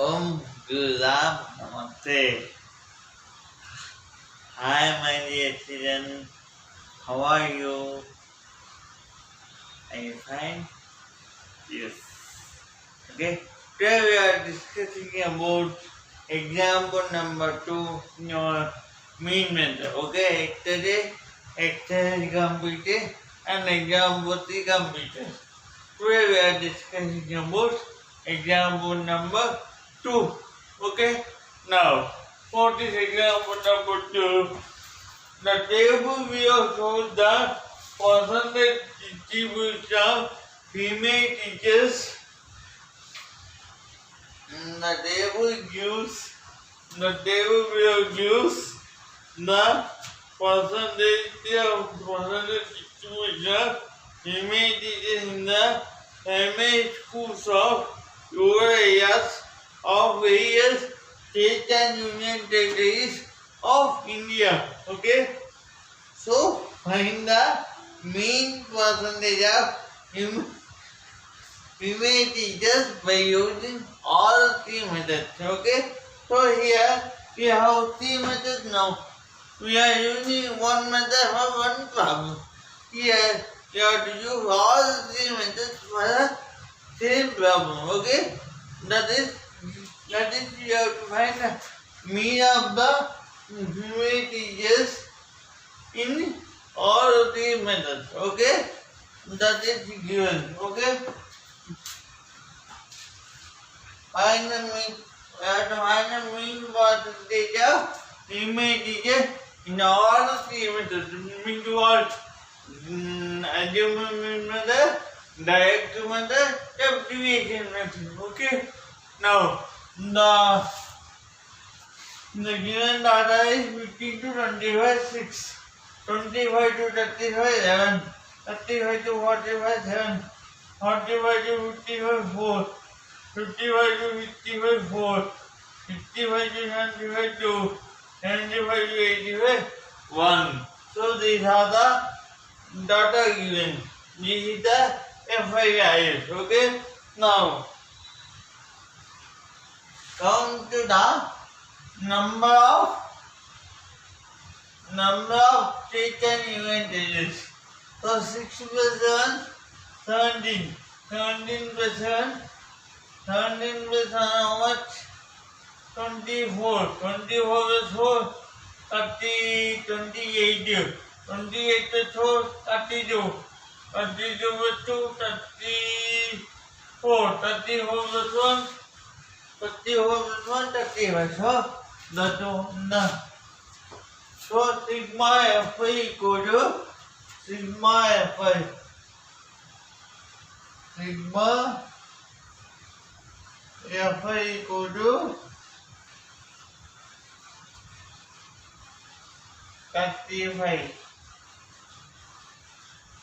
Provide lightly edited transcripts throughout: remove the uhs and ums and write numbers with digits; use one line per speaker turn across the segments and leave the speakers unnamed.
Om Gulam Namaste. Hi, my dear children. How are you? Are you fine? Yes. Okay. Today we are discussing about example number 2 in your mean method. Okay. Today exercise completed and example 3 completed. Today we are discussing about example number 2. Okay. Now, for this example number 2, the table below shows the percentage distribution of female teachers. The table below gives the percentage distribution of female teachers in the primary schools of rural areas of various states and union territories of India. Okay, so find the mean percentage of female teachers by using all three methods. Okay, so here we have three methods now. We are using one method for one problem. Here you have to use all three methods for the same problem. Okay, that is you have to find the mean of the female teachers in all of these methods. Okay, that is given. Okay, find the mean. We have to find the mean percentage of female teachers in all the three methods. Mean to what? Adjustment method, direct method, deviation method. Okay. Now the given data is 15 to 25 6, 25 to 35 11, 35 to 45 7, 45 to 55 4, 55 to 55 4, 55 to 75 2, 75 to 85 1. So these are the data given. This is the FIIs. Okay. Now come to the number of states and union territories. So 6 plus 7, 17. 17 plus 7, 17 plus 7 how much? 24. 24 plus 4, 30, 28. 28 plus 4, 32. 32 plus 2, 34. 34 plus 1, 34 plus 1, 35. So so sigma Fi equal to sigma Fi. Sigma Fi equal to 35.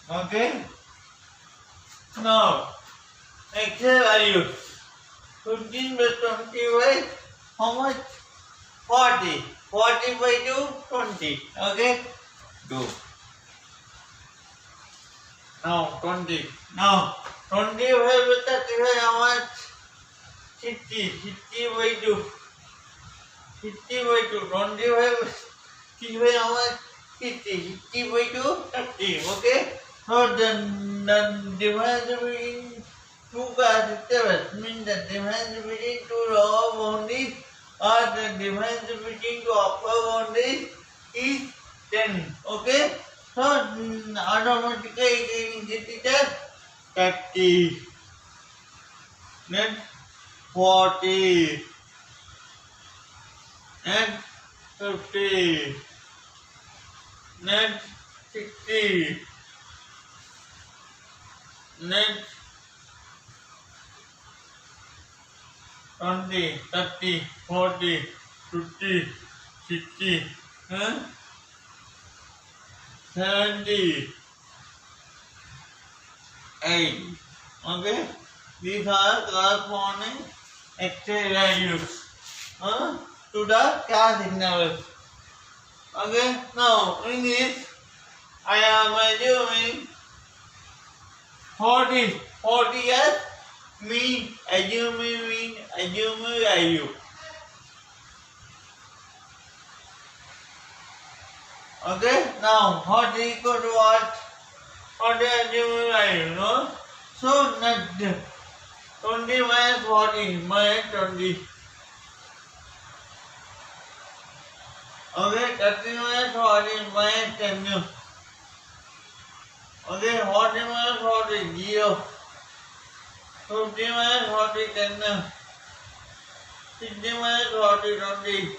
Okay. Now Excel value 15 plus 25 how much? 40. 40 by 2 20. Okay. Do. Now 20. Now 25 with 35 how much? 60. 60 by 2. 60 by 2. 25 65 how much? 60. 60 by 2 30. Okay. So the difference between two participles means the difference between two lower boundaries or the difference between two upper boundaries is 10. Okay. So automatically it is 30. Then 40. And 50. Then 60. Then 20, 30, 40, 50, 60, 70, 8. Okay? These are corresponding Excel values to the class intervals. Okay? Now, in this, I am assuming 40 as Me, assume me, assume are you. Okay, now what is equal to what? What is assume are you, no? So, not 20 minus 40 minus 20. Okay, 30 minus 40 minus 10. Okay, 40 minus 40, 0. 50 minus 40, 10. 60 minus 40, 20.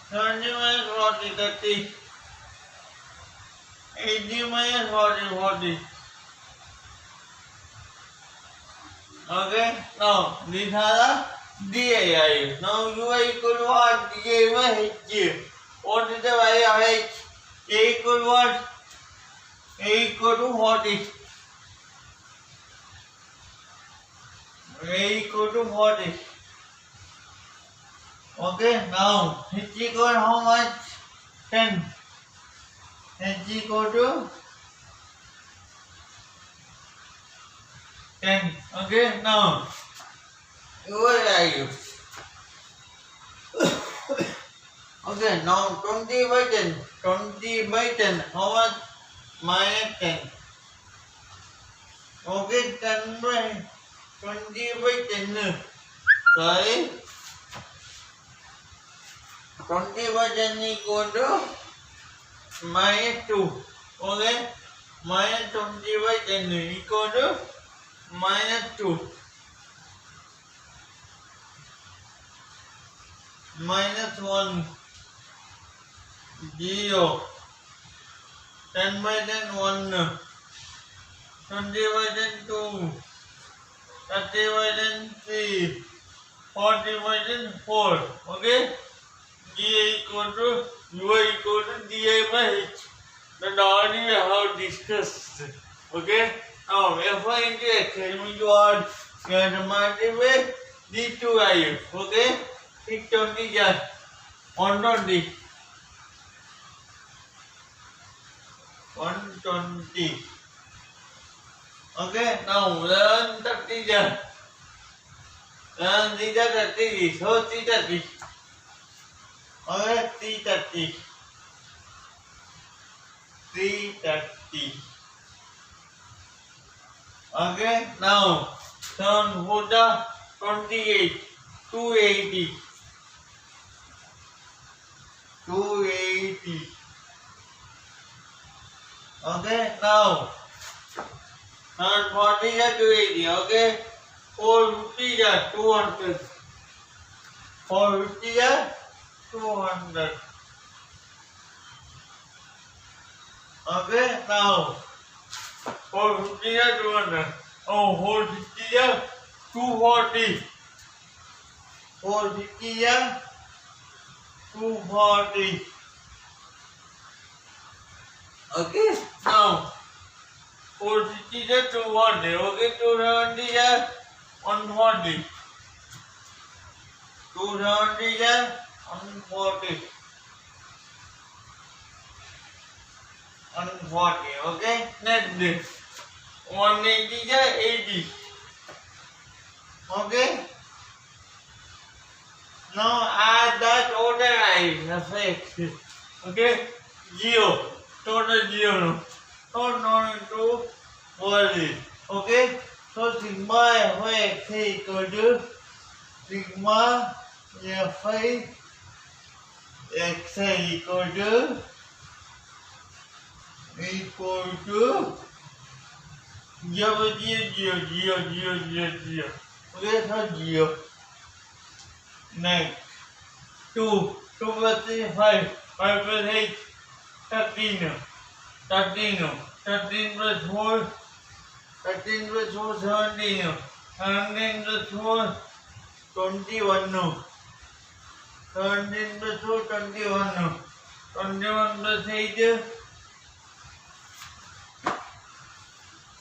70 minus 40, 30. 80 minus 40, 40. Okay, now these are the DAI. Now you are equal to what? DA by H. What is the value of H? A equal to what? A equal to 40. A equal to 40. Okay, now H equal to how much? 10. H equal to 10. Okay, now where are you? Okay, now 20 by 10. 20 by 10. How much? Minus 10. Okay, 10 by 20 by 10. Sorry. 20 by 10 equal to minus 2. Okay? Minus 20 by 10 equal to minus 2. Minus 1. 0. 10 by 10 1. 20 by 10 2. 30 by 10 3. 40 by 10 4. Okay? G equal to U equal to di by H. That already we have discussed. Okay? Now F into X equal to what? We have to multiply these two values. Okay? 620 just 120. 120. Okay? Now 1130 just 30. So 330. Okay? 330. 330. Okay, now 7 4 28. 280. 280. Okay, now 40 is 280. Okay, 450 is 200. 450 is 200. Okay, now 450 is 200. Oh, 450 is 240. 450 is 240. Okay, now 450 is 240. Okay, 270 is 140. 270 is 140. 140. Okay, next 180 is 80. Okay, now add the total effects. Okay, 0. Total 0. So now into world. Okay, so sigma fx equal to sigma fi x equal to 0 0 0 0 0 0 0. Okay, so 0. Next 2 plus 3 5 5 plus 8 13 13 13 plus 4 13 plus 4 17 17 plus 4 21 17 plus 4 21 21 plus 8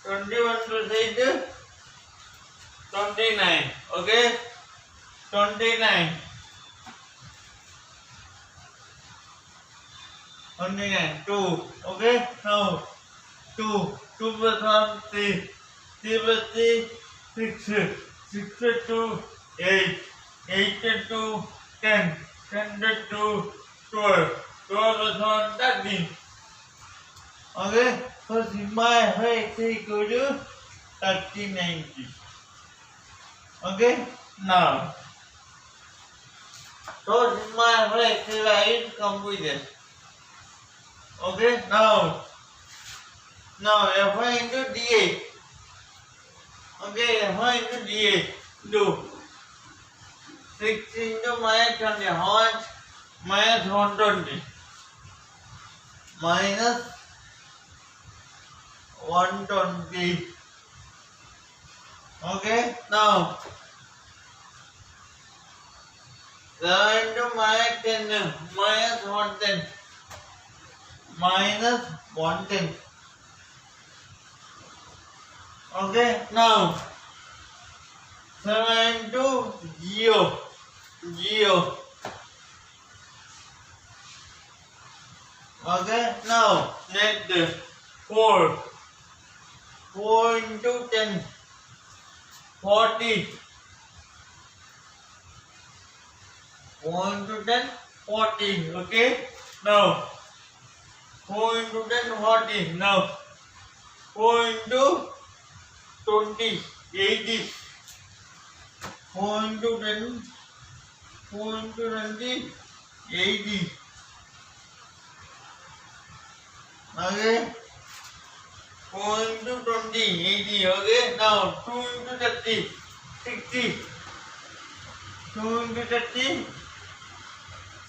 21 plus 8 29. Okay, 29. 29. 2. Okay, now 2 plus 1 3 6, 6 to 8, 8 to 10, 10 to 12, 12 to 13. Okay, so sigma Fx is equal to 3090. Okay, now, so sigma Fx is completed. Okay, now Fi into dA. Okay, Fi into dA. Do 6 into minus 20. How much? Minus 120. Minus 120. Okay, now 7 into minus 10. Minus 110. Minus 110. Okay, now 7 to 0. 0. Okay, now next 4. 4 into 10. 40. 4 into 10. 40. Okay, now 4 into 10. 40. Now 4 into 20. 80. 4 into 10. 4 into 20. 80. Okay. 4 into 20, 80. Okay. Now 2 into 30, 60. 2 into 30,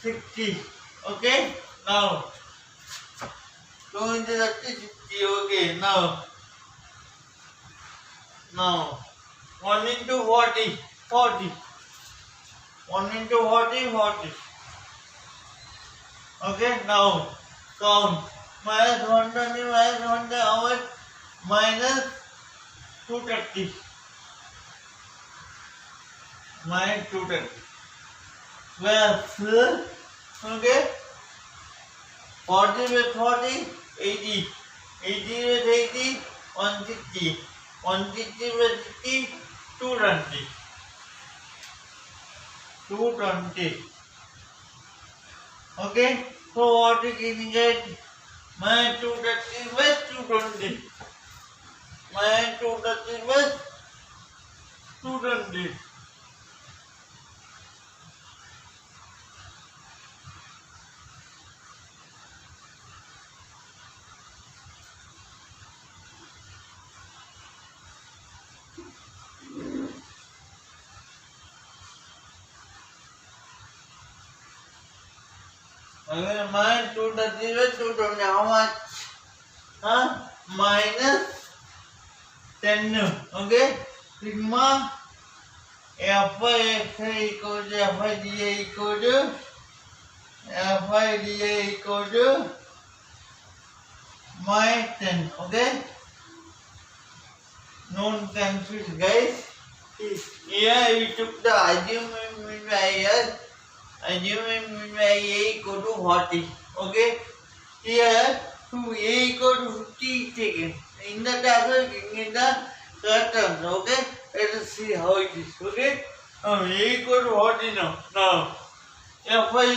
60. Okay. Now 2 into 30, 60. Okay. Now 1 into 40, 40. 1 into 40, 40. Okay. Now count. Minus 120, minus 120, how much? Minus 230. Minus 230. Plus, okay, 40 with 40, 80. 80 with 80, 160. 160 with 60, 220. 220. Okay, so what we can get? Minus 230 with 220. Minus 230 with 220. Okay, minus 230 with 220. How much? Minus 10. Okay, sigma Fi equal to Fi dA equal to Fi dA equal to minus 10. Okay, don't confuse, guys. Here we took the assuming mean by S. Assuming mean by A equal to 40. Okay, here to A equal to 50 is taken. In the table, in the third terms. Okay, let us see how it is. Okay, A equal to 40 now. Now, Fi.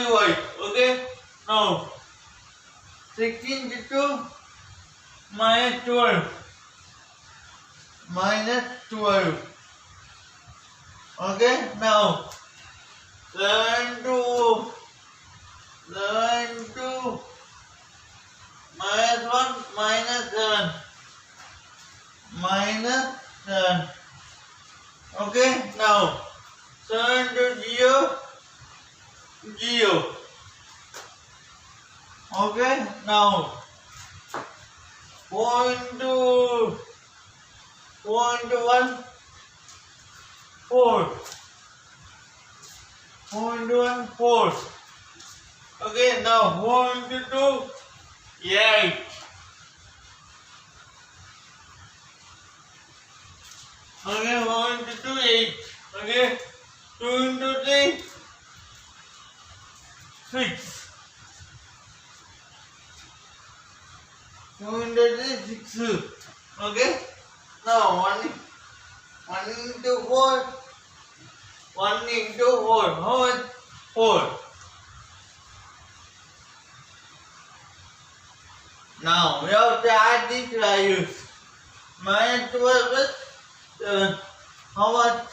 Okay, now 16 to minus 12. Minus 12. Okay, now 7 to minus 1 minus 7. Minus 7. Okay, now 7 to 0, 0. Okay, now 4 into 1, 4. 4 into 1, 4. Okay, now 4 into 2, 8. Okay, 4 into 2, 8. Okay, 2 into 3, 6. 2 into 3, 6. Okay, No, 1 into 4. 1 into 4. How much? 4. Now we have to add these values. Minus 12 is 7. How much?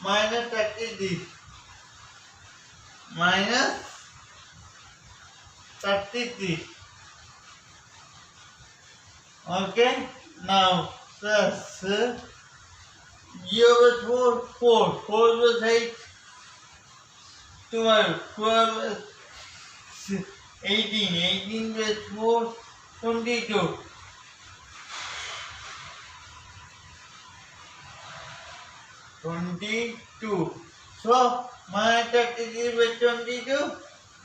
Minus 33. Minus 33. Okay? Now, plus 0 is 4, 4. 4 is 8. 12. 12 is 18. 18 is 4. 22. 22. So, minus 33 by 22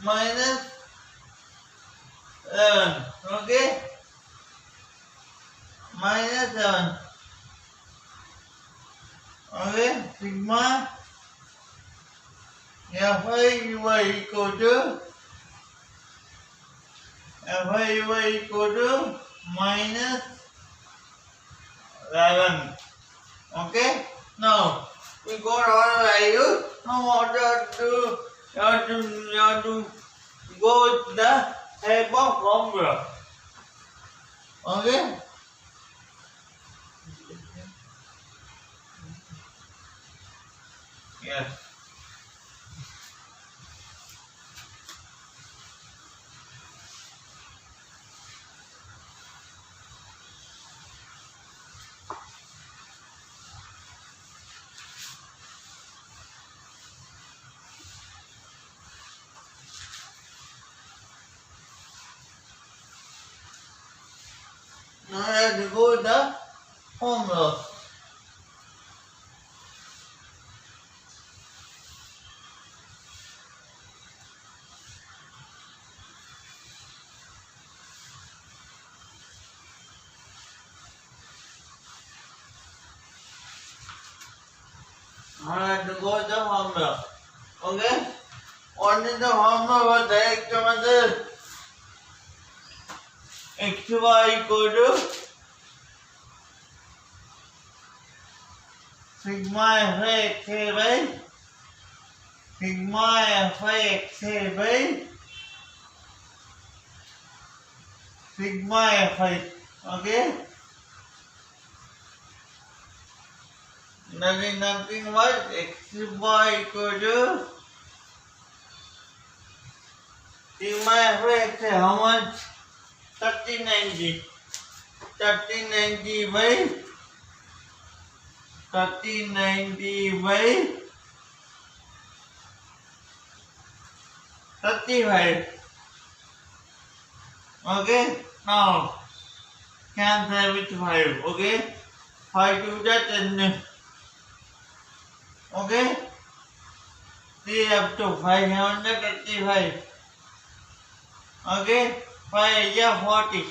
minus 11. Okay? Minus 7. Okay? Sigma Fi equal to Fi equal to minus 11. Okay? Now, we got all values. Now, what you have to go with the help of formula. Okay? Yes. Now, I have to go with the formula. I have to go with the formula. Okay? What is the formula for direct method? xy equal to sigma fi by sigma fi by sigma fi. Okay? That is nothing but xy equal to sigma fi. How much? 1390. 1390 by 1390 by 35. Okay? Now, cancel with 5. Okay? 5 to the 10. Okay? 3 up to 535. Okay? 5 is 40.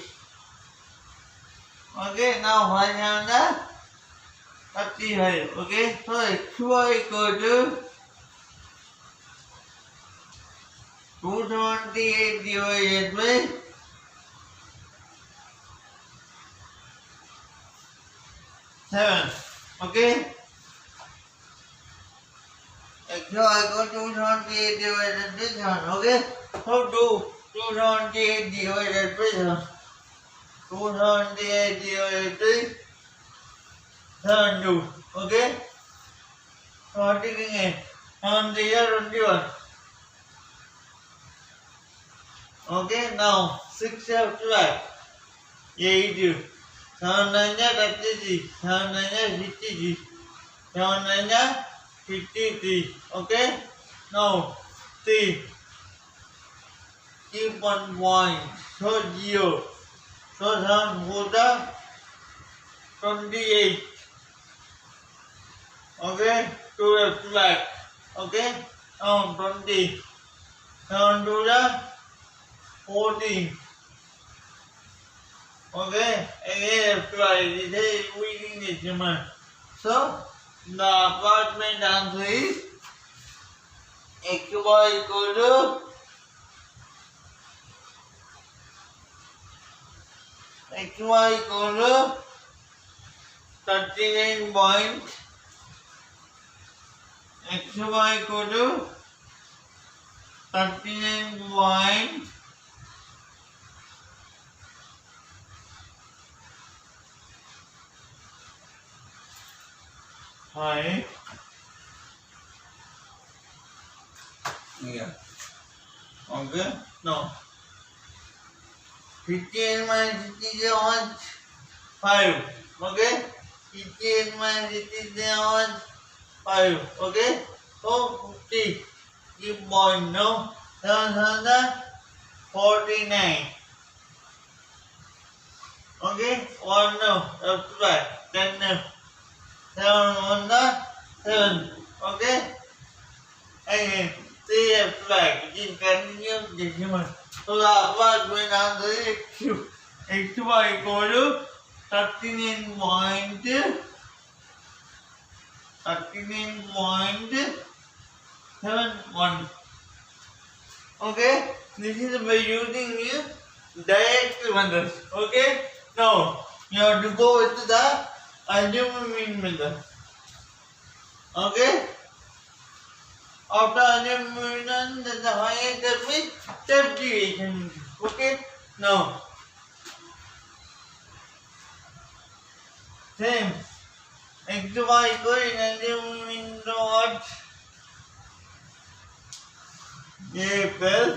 Okay? Now 535. Okay? So xy equal to 228 divided by 7. Okay? xy equal to 228 divided by 7. Okay? So do 228 divided by 7. 228 divided by 7 do. Okay? So what is it? 7 3 are 21. Okay? Now 6 have 12. 8. 7 9 33. 7 9 63. 7 9 53. Okay? Now 3. Keep 1 point. So 0. So 7 4 28. Okay? 2 left back. Okay? Now 20. 7 2 14. Okay? Again left right. This is reading decimal. So the apartment answer is xy equal to xy equal to 39 point x y equal to 39.5 yeah. Okay, no. 15 minus 50 is 5. Okay, 15 minus 50 is 5. Okay, so 50 is point no. 49. Okay, 1 no. That's right. 10 no. 7 1 7. Okay, again 3 left right. You can continue the human. So the what when answer is x y equal to 39.71. Okay, this is by using direct method. Okay, now you have to go with the aluminum method. Okay, after aluminum, then the higher step is step deviation. Okay, now same x y equal in aluminum what a plus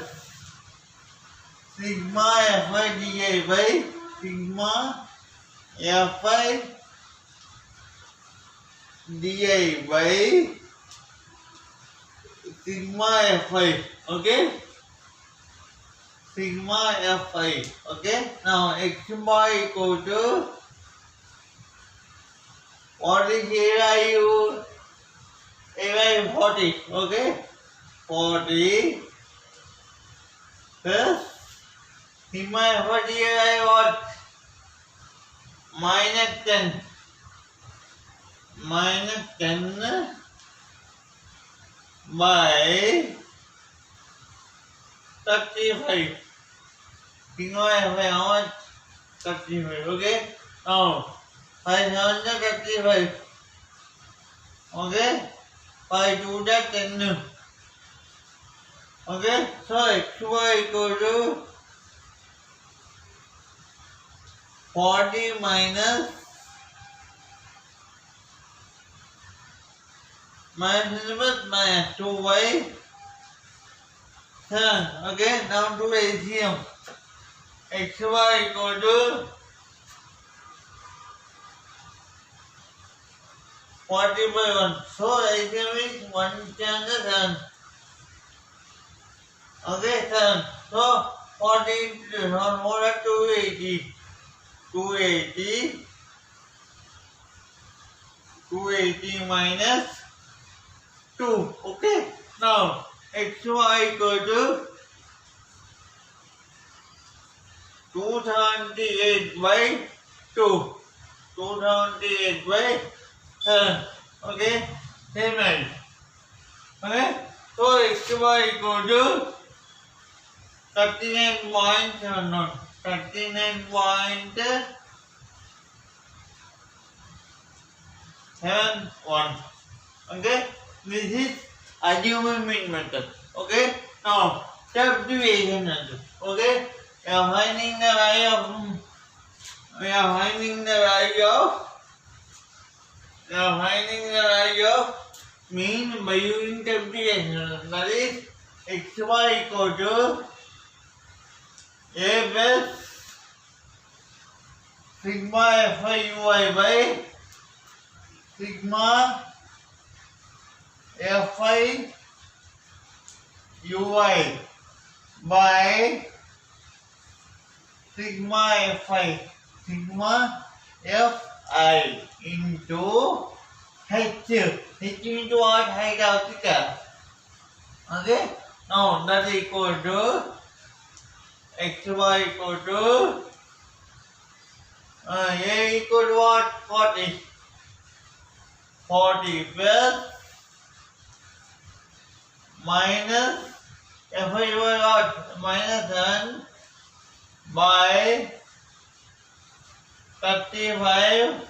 sigma fi di by sigma fi di by sigma fi. Okay, sigma fi. Okay, now x y equal to what is AYU? AYU 40. Okay, 40 plus sigma fi di what? Minus 10 by 35. Sigma fi how much? 35. Okay, now 5 7 35. Okay, 5 2 10. Okay, so x y equal to 40 minus 2y 7. Okay, now do LCM. X y equal to 40 by 1. So LCM is 1 okay, 7. So 40 into more than 280. 280 minus 2. Okay, now x y equal to 278 by 2. 278 by 7. Okay, same as. Okay, so x y equal to 39.71. 39.71. Okay, this is aluminum method. Okay, now step deviation method. Okay, we are finding the value of mean by using step deviation method. That is x y equal to a plus sigma fi uy by sigma fi uy by sigma fi into h into what? Height of the car. Okay, now that is equal to x y equal to a equal to what? 40 plus minus fi what? Minus 1 by 35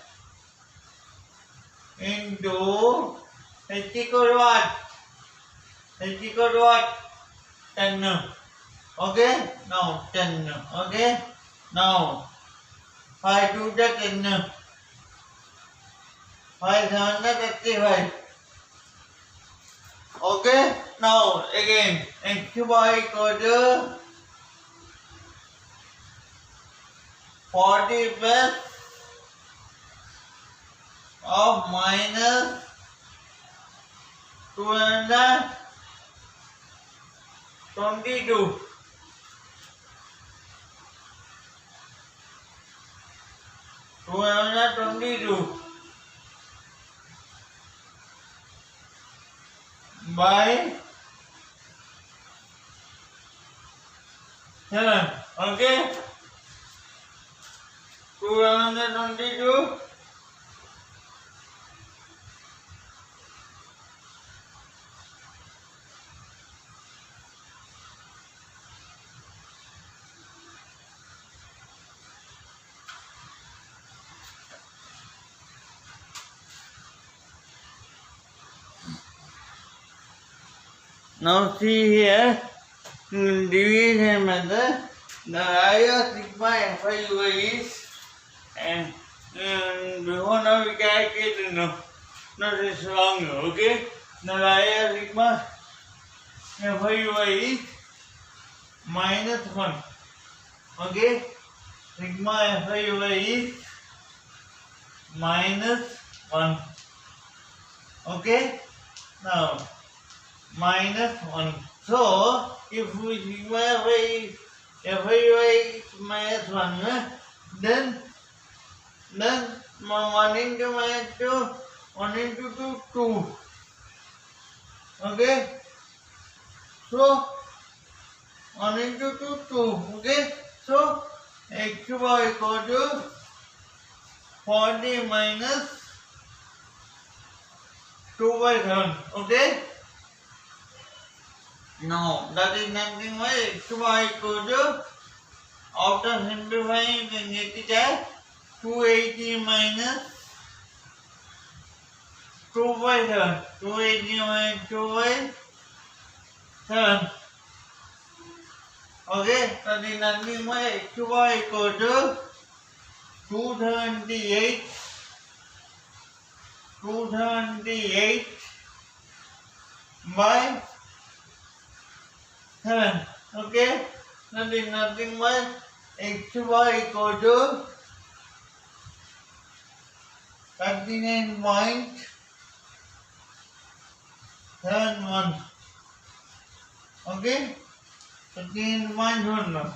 into h equal what? H equal what? 10. Okay? Now 10. Okay? Now 5 to the 10. 5 7 35. Okay? Now again x y equal to 40 plus of minus 222. 222 by 7. Okay? 222 Now see here, division method, the value of sigma FIU is, and before now we calculated, not this wrong, okay? The value of sigma FIU is minus 1, okay? Sigma FIU is minus 1, okay? Now, minus 1. So, if we sigma FIU is minus 1, then 1 into minus 2, 1 into 2, 2. Okay? So, 1 into 2, 2. Okay? So, x y equal to 40 minus 2 by 7. Okay? Now, that is nothing but x y equal to, after simplifying, you can get it as 280 minus 2 by 7. 280 minus 2 by 7. Okay, that is nothing but x y equal to 278 by 7. Okay, that is nothing but x y equal to 39.71. Okay, 39.71.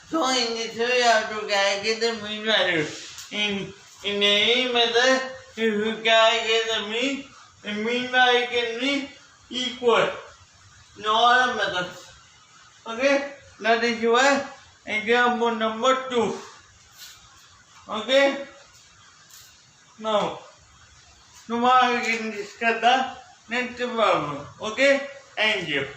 So in this way you have to calculate the mean value. In any method, if you calculate the mean value can be equal in all methods. Okay, that is your example number 2. Okay, now tomorrow we can discuss the next problem. Okay, thank you.